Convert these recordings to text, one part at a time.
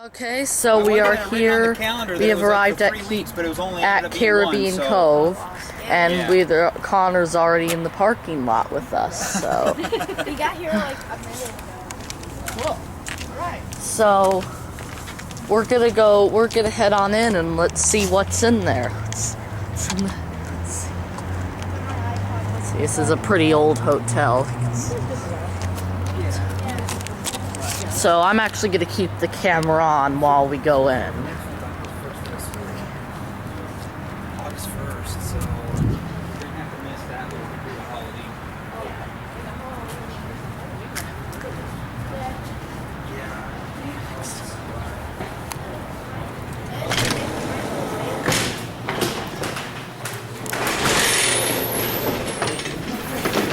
Okay, so we are here. We have arrived at Carribean Cove, and Connor's already in the parking lot with us. So we got here like a minute ago. Cool. Right. So we're gonna head on in and let's see what's in there. Let's see. This is a pretty old hotel. So I'm actually going to keep the camera on while we go in. August 1st, so we're going to have to miss that one through the Halloween.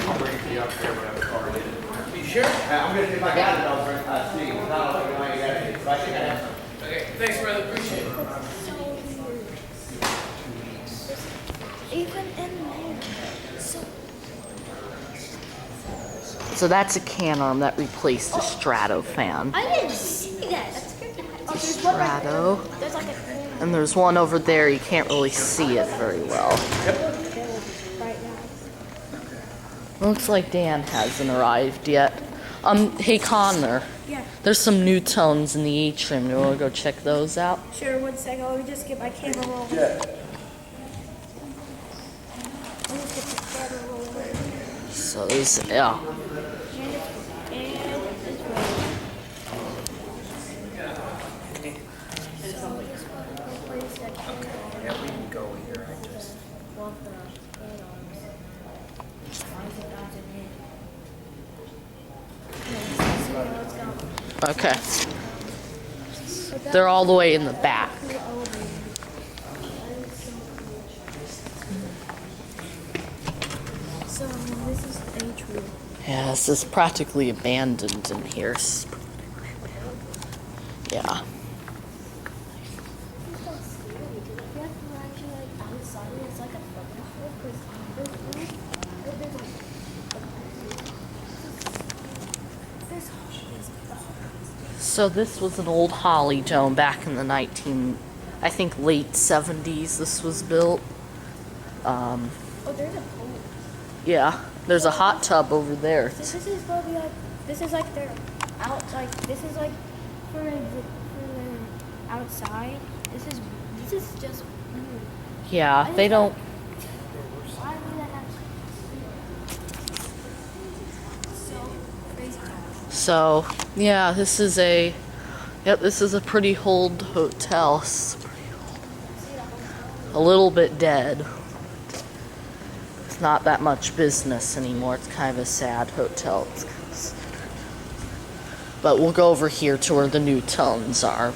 I'll bring it to you up there when I have the car later. You sure? I'm going to, if I got it, I'll bring it to you. It's not like I got it, but I think I have some. Okay, thanks, brother. Appreciate it. Even in there. So that's a can arm that replaced a Strato fan. I didn't see that. That's good. Strato. There's like a And there's one over there. You can't really see it very well. right now. Looks like Dan hasn't arrived yet. Hey Connor. Yeah. There's some new tones in the atrium. You want to go check those out? Sure, 1 second. Let me just get my camera rolling. Yeah. Let me just get the camera rolling. So there's, yeah. And it's rolling. So we just want to go place that camera. Yeah, we can go here. I just. Well, the add-ons. Why is it not in here? Okay. They're all the way in the back. So this is the atrium. Yeah, this is practically abandoned in here. Yeah. So this was an old holly dome back in the I think late 70s this was built. Oh, there's a pool. Yeah, there's a hot tub over there. So this is gonna be like, this is like their this is like for the outside. This is just weird. Yeah, they don't. Why would that have so crazy? So yeah, this is a pretty old hotel. It's pretty old. A little bit dead. It's not that much business anymore. It's kind of a sad hotel. It's kind of sad. But we'll go over here to where the new tones are.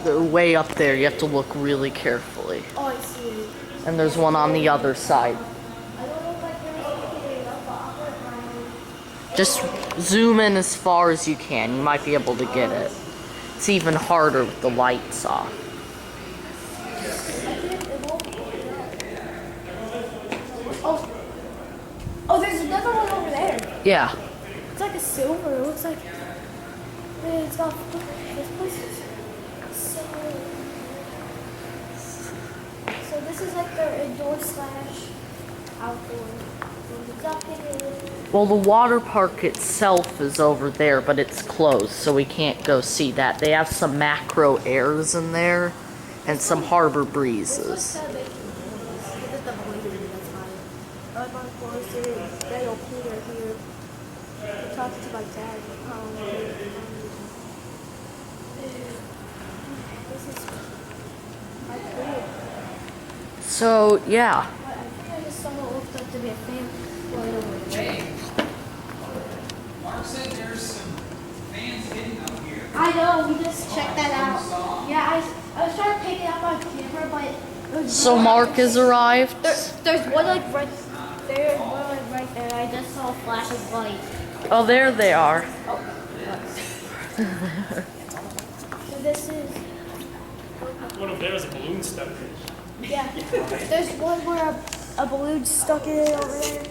They're way up there. You have to look really carefully. Oh, I see it. And there's one on the other side. I don't know if I can Just zoom in as far as you can. You might be able to get it. It's even harder with the lights off. Oh, there's another one over there. Yeah. It's like a silver. It looks like it's got this place is so this is like their indoor / outdoor. Well, the water park itself is over there, but it's closed, so we can't go see that. They have some macro airs in there and some harbor breezes. So, yeah. I think I just saw what looked like to be a fan right over there. Hey, Mark said there's some fans hidden up here. I know, we just checked that out. Yeah, I was trying to pick it up on camera, but it was So Mark has arrived. There's one like right there, one like right there. I just saw a flash of light. Oh, there they are. So this is One of theirs a balloon stuck in. yeah. There's one where a balloon stuck in it over there.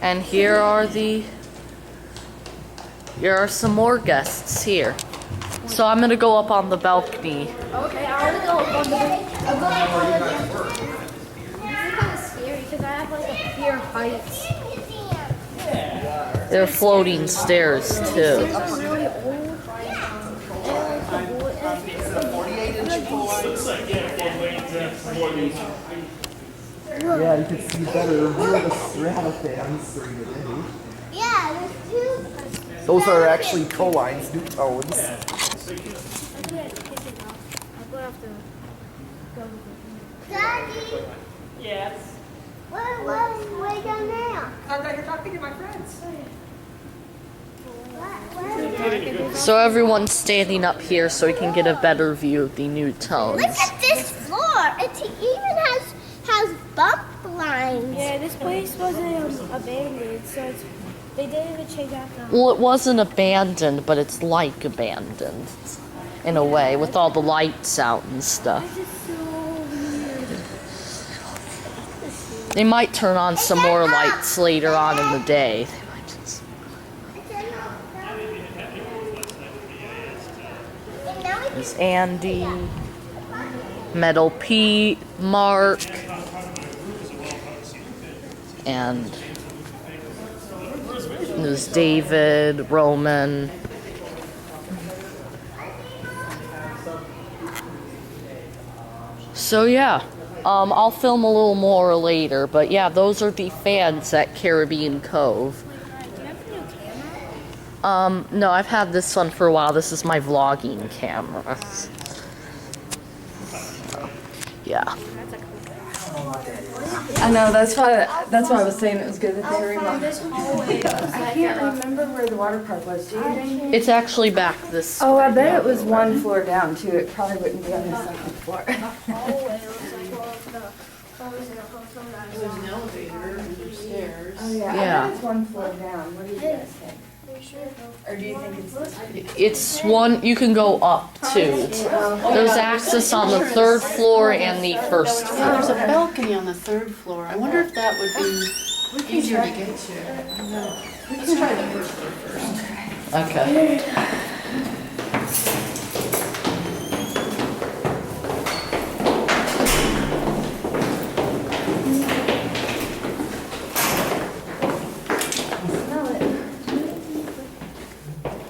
And here are some more guests here. So I'm gonna go up on the balcony. Okay, I want to go on the I'm going to This is kind of scary because I have like a fear of heights. They're floating stairs These too. stairs are really old. Looks like, yeah, 4 lanes and 4 Yeah, you can see better. Here are the Serrano fans during the day. Yeah, there's two. Those are actually Proline's new tones. I'm gonna pick it up. I'm gonna have to go with it. Daddy! Yes. Where you going now? I'm out here talking to my friends. So everyone's standing up here so we can get a better view of the new tones. Look at this floor. It even has bump lines. Yeah, this place wasn't abandoned, so they didn't even change out the. Well, it wasn't abandoned, but it's like abandoned in a way, with all the lights out and stuff. This is so weird. They might turn on some more lights later on in the day. There's Andy, Metal Pete, Mark, and there's David, Roman. So yeah, I'll film a little more later, but yeah, those are the fans at Carribean Cove. No, I've had this one for a while. This is my vlogging camera. So, yeah. I know, that's why I was saying it was good that they remodeled. I can't remember where the water park was, do you? It's actually back this. Oh, I bet it was one floor down too. It probably wouldn't be on the second floor. Oh yeah, I Yeah. bet it's one floor down. What do you guys think? Or do you think it's It's one, you can go up too. There's access on the 3rd floor and the 1st Yeah, floor. there's a balcony on the 3rd floor. I wonder if that would be easier to get to. No. Let's try the 1st floor first. Okay.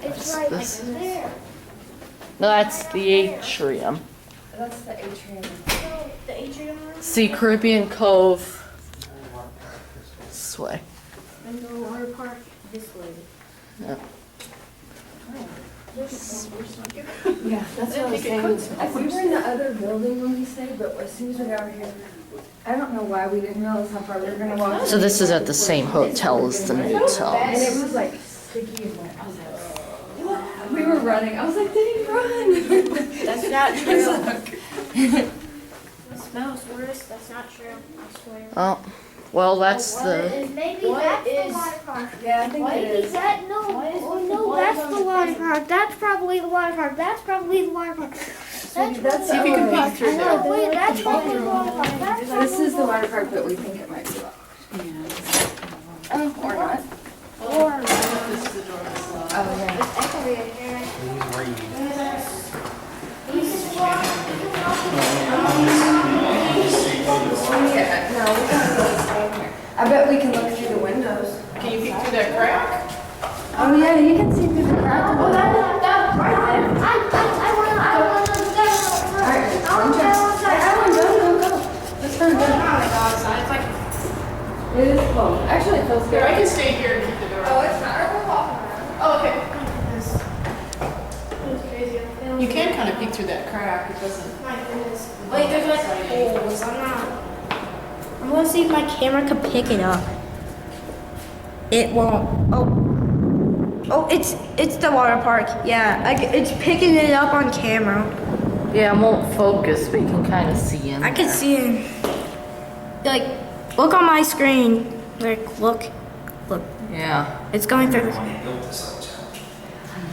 It's right This- there. No, that's the atrium. That's the atrium. The atrium. See Caribbean Cove this way. And the water park this way. Yeah. Yeah, that's what I was saying. We were in the other building when we stayed, but as soon as we got over here, I don't know why we didn't realize how far we were gonna walk. So this is at the same hotel as the new And it hotel. was like sticky and wet. I was like, what? We were running. I was like, did he run? That's not true. It smells worse. That's not true. I swear. Oh, well, that's the. Maybe that's the water park. Yeah, I think it is. No, that's the water park. That's probably the water park. That's probably the water park. That's See if you can the peek through No, there. wait, that's probably the water park. That's This is the water park, but we think it might be locked. Oh, or not. This is the door that's locked. Oh, yeah. Yeah, no, we gotta go stand here. I bet we can look through the windows. Can you peek through that crack? Oh, yeah, you can see through the crack. Oh, that's right there. I want to All right, I'm trying. Alan, go. Let's go. It's like, It is cold. Actually, it feels here, I good. can stay here and keep the door open. It's not. We're walking around. Oh, okay. It was crazy. You can kind of peek through that crack. It doesn't. My goodness. Wait, there's like holes. I'm gonna see if my camera can pick it up. It won't. Oh, it's the water park. Yeah, it's picking it up on camera. Yeah, it won't focus, but you can kind of see in I can there. see it. Like, look on my screen. Like, look. Yeah. It's going through.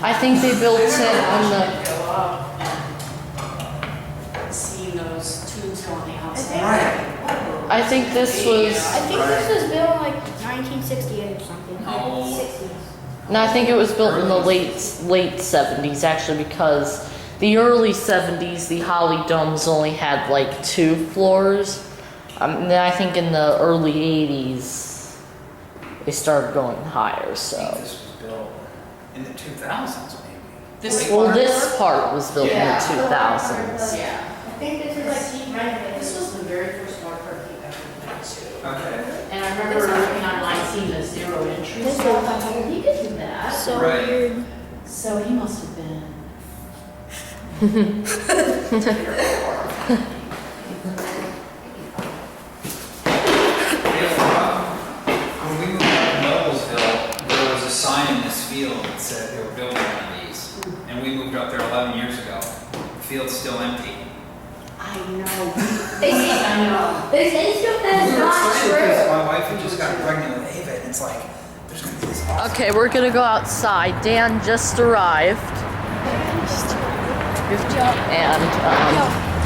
I think they built it on the. Seeing those tubes go on the outside. I think this was. I think this was built in like 1968 or something. Oh. 60s. No, I think it was built in the late 70s actually, because the early 70s the Holly Domes only had like 2 floors. And then I think in the early 80s they started going higher. I So think this was built in the 2000s, maybe. This well, part? this part was built Yeah. in the 2000s. Yeah. I think this is like deep renovated. This was the very first water park he ever went to. Okay. And I remember looking online seeing the 0 entry This stuff. I thought, well, he could do that. So Right. weird. So he must have been. When we moved out to Noblesville, there was a sign in this field that said they were building one of these. And we moved up there 11 years ago. The field's still empty. I know. They say, I know. they say stuff We that's were not excited because true. my wife had just got pregnant with Ava, and it's like, there's gonna be this awesome. Okay, we're gonna go outside. Dan just arrived. And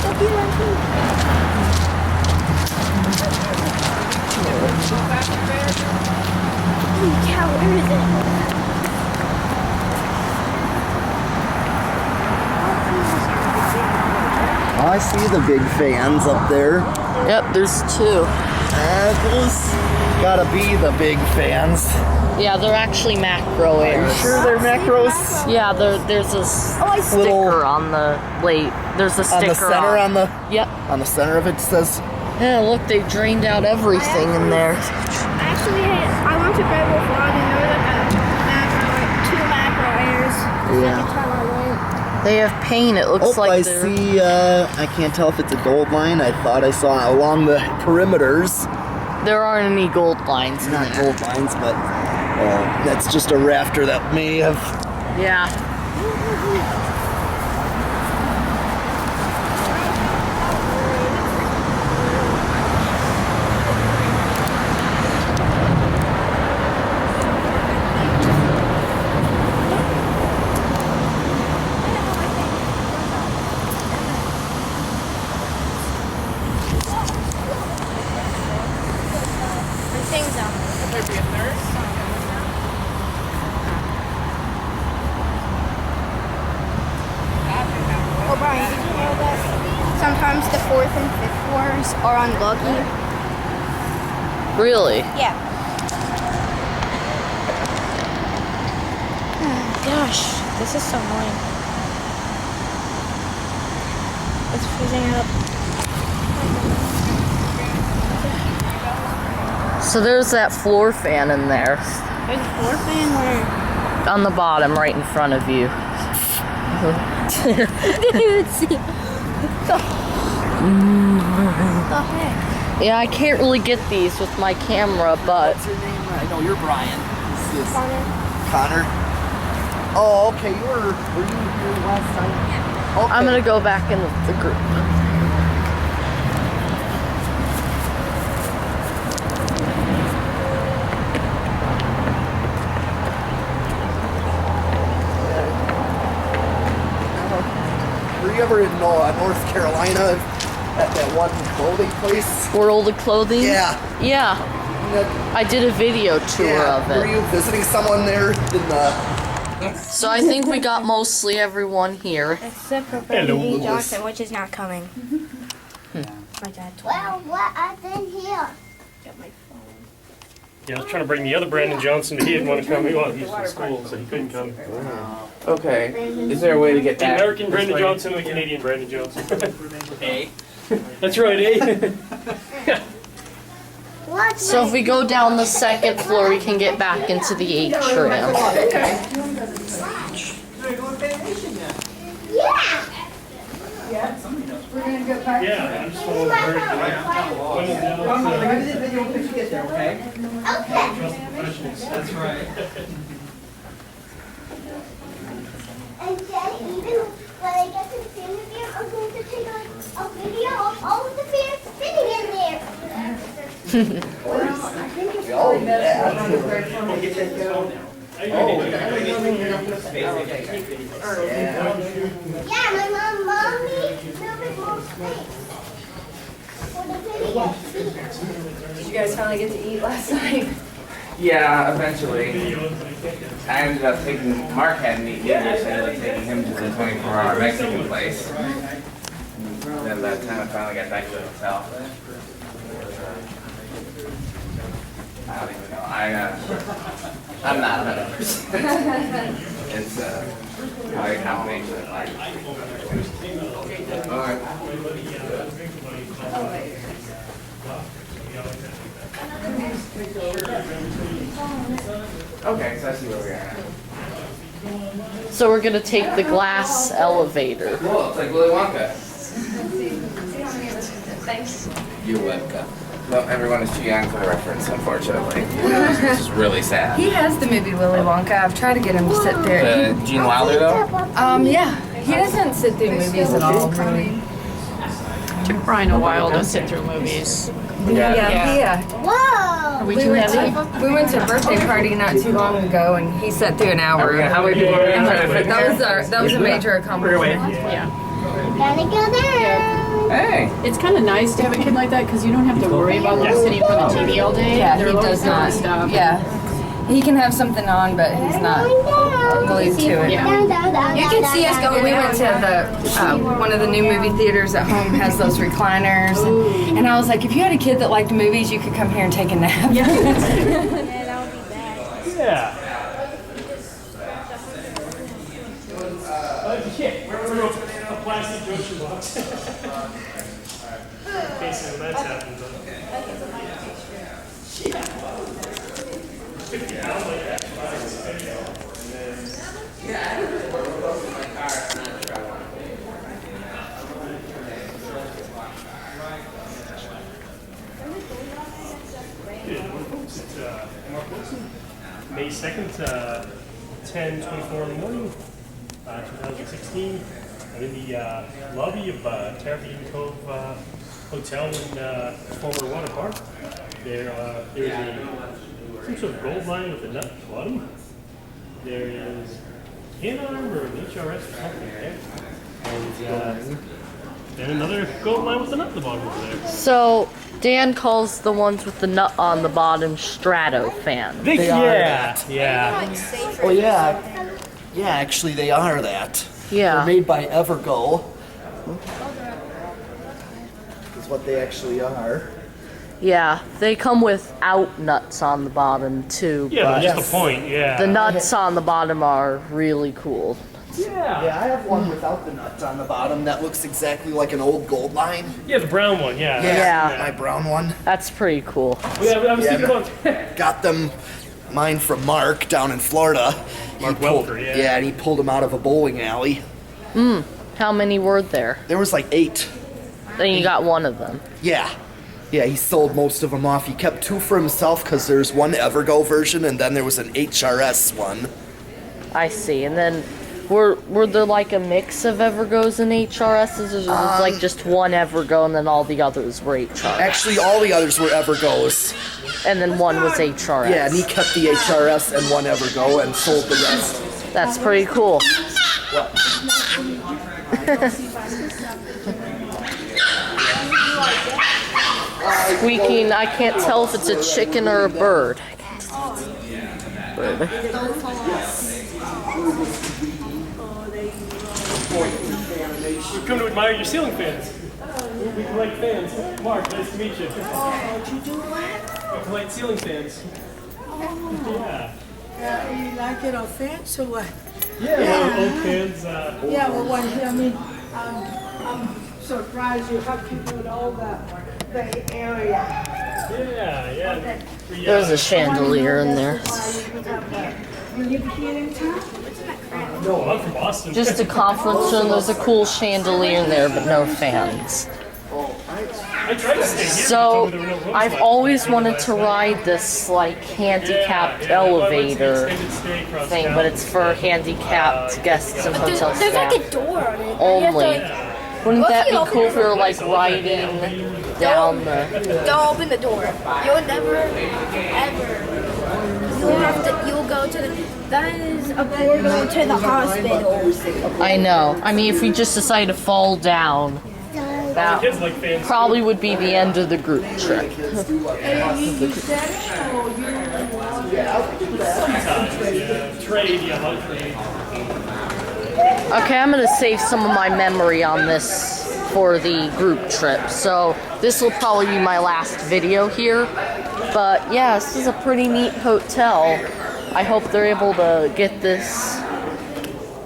Don't be like me. Holy cow, where is it? Oh, I see the big fans up there. yep, there's 2. Those gotta be the big fans. Yeah, they're actually macro Are you airs. sure they're macros? Yeah, there's a I see. sticker on the there's a On sticker the center, on the Yep. on the center of it says. Yeah, look, they drained out everything in there. Actually, I went to Red Wolf Lodge and there was like a macro, like 2 macro airs. The Yeah. second time I went. They have paint. It looks Oh, like I they're. see. I can't tell if it's a gold line. I thought I saw along the perimeters. There aren't any gold lines in Not there. gold lines, but that's just a rafter that may have. Yeah. Things up. Oh, Brian, did you know that sometimes the 4th and 5th floors are unlucky? Really? Yeah. Gosh, this is so annoying. It's freezing up. So there's that floor fan in there There's a floor fan where? on the bottom, right in front of you. I didn't even see it. The heck? Yeah, I can't really get these with my camera, but What's your name? I know you're Brian. This is Connor? Connor. Oh, okay. Were you here last time? Yeah. Okay. I'm gonna go back in the group. Were you ever in North Carolina at that one clothing place? World of Clothing? Yeah. Yeah. I did a video tour of Were it. you visiting someone there in the? So I think we got mostly everyone here. Except for Hello, Brady Louis. Johnson, which is not coming. My dad told me. Well, what I did here? Got my phone. Yeah, I was trying to bring the other Brandon Johnson, but he didn't want to come. He wanted he's in school, so he couldn't come. Okay. Is there a way to get The that? American Brandon Johnson and the Canadian Brandon Johnson. A. That's right, eh? What's So if we go down the 2nd floor, we can get back into the atrium. yeah? We're gonna go back. Yeah, I'm just following her. That's right. And then even when I get to the Fanimation, I'm going to take a video of all of the fans spinning in there. Yeah, my mommy, a little bit more space for the video. Did you guys finally get to eat last night? Yeah, eventually. I ended up taking, Mark hadn't eaten either, so I ended up taking him to the 24-hour Mexican place. Then by the time I finally got back to the hotel, I don't even know. I'm not 100%. It's probably a combination of like. Alright. Okay, so I see where we are now. So we're gonna take the glass elevator. Cool, it's like Willy Wonka. Thanks. You're welcome. Well, everyone is too young for the reference, unfortunately. This is really sad. He has the movie Willy Wonka. I've tried to get him to sit there. Gene Wilder, though? Yeah. He doesn't sit through movies at all, really. Took Brian a while to sit through movies. Yeah. Whoa! We too heavy? We went to a birthday party not too long ago, and he sat through an hour. How many people are And trying to fit that was a major accomplishment. Yeah. Gotta go down. Hey! It's kind of nice to have a kid like that because you don't have to worry about them sitting in front of the TV all day. Yeah, They're he always does not. doing stuff. Yeah. He can have something on, but he's not glued to it. Yeah. You can see us go. We went to the one of the new movie theaters at home has those recliners, and I was like, if you had a kid that liked movies, you could come here and take a nap. Yeah. We're a plastic junction box. Basically, when that's happened. 50 pounds like that. It's Mark Wilson, May 2nd, 10:24 in the morning, 2016. I'm in the lobby of Carribean Cove Hotel and former water park. There's some sort of gold line with a nut at the bottom. There is an arm or an HRS or something there. And then another gold line with a nut at the bottom over there. So Dan calls the ones with the nut on the bottom strato fans. They are Yeah. Oh yeah. Yeah, actually they are that. Yeah. They're made by Evergo. Is what they actually are. Yeah, they come without nuts on the bottom too. Yeah, but that's just the point, yeah. the nuts on the bottom are really cool. Yeah. Yeah, I have one without the nuts on the bottom that looks exactly like an old gold line. Yeah, the brown one, yeah. Yeah. My brown one. That's pretty cool. Yeah, I was thinking about Got them, mine from Mark down in Florida. Mark He pulled- Welker, yeah. Yeah, and he pulled them out of a bowling alley. How many were there? There was like 8. Then you got one of them. Yeah. Yeah, he sold most of them off. He kept 2 for himself because there's one Evergo version and then there was an HRS one. I see. And then were there like a mix of Evergos and HRSs, or was it like just one Evergo and then all the others were HRS? Actually, all the others were Evergos. And then one was HRS. Yeah, and he kept the HRS and one Evergo and sold the rest. That's pretty cool. Squeaking, I can't tell if it's a chicken or a bird. Bird. We've come to admire your ceiling fans. We collect fans. Mark, nice to meet you. How'd you do that? We collect ceiling fans. Yeah. You like it on fence or what? Yeah, old fans. Yeah, well, what, I mean, I'm surprised you have people in all the Bay Area. Yeah. There's a chandelier in there. You live here in town? No, I'm from Boston. Just a conference room. There's a cool chandelier in there, but no fans. I tried to stay here. So I've always wanted to ride this like handicapped elevator thing, but it's for handicapped guests and hotel There's staff like a door on it. only. Wouldn't that be cool if we were like riding down the? Don't open the door. You'll never, ever. You'll go to the. That is a portal to the hospital. I know. I mean, if we just decide to fall down, that Kids like fans. probably would be the end of the group trip. Sometimes, yeah. Trade, yeah, love trade. Okay, I'm gonna save some of my memory on this for the group trip. So this will probably be my last video here. But yeah, this is a pretty neat hotel. I hope they're able to get this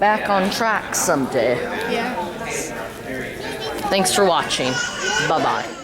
back on track someday. Yeah. Thanks for watching. Bye-bye.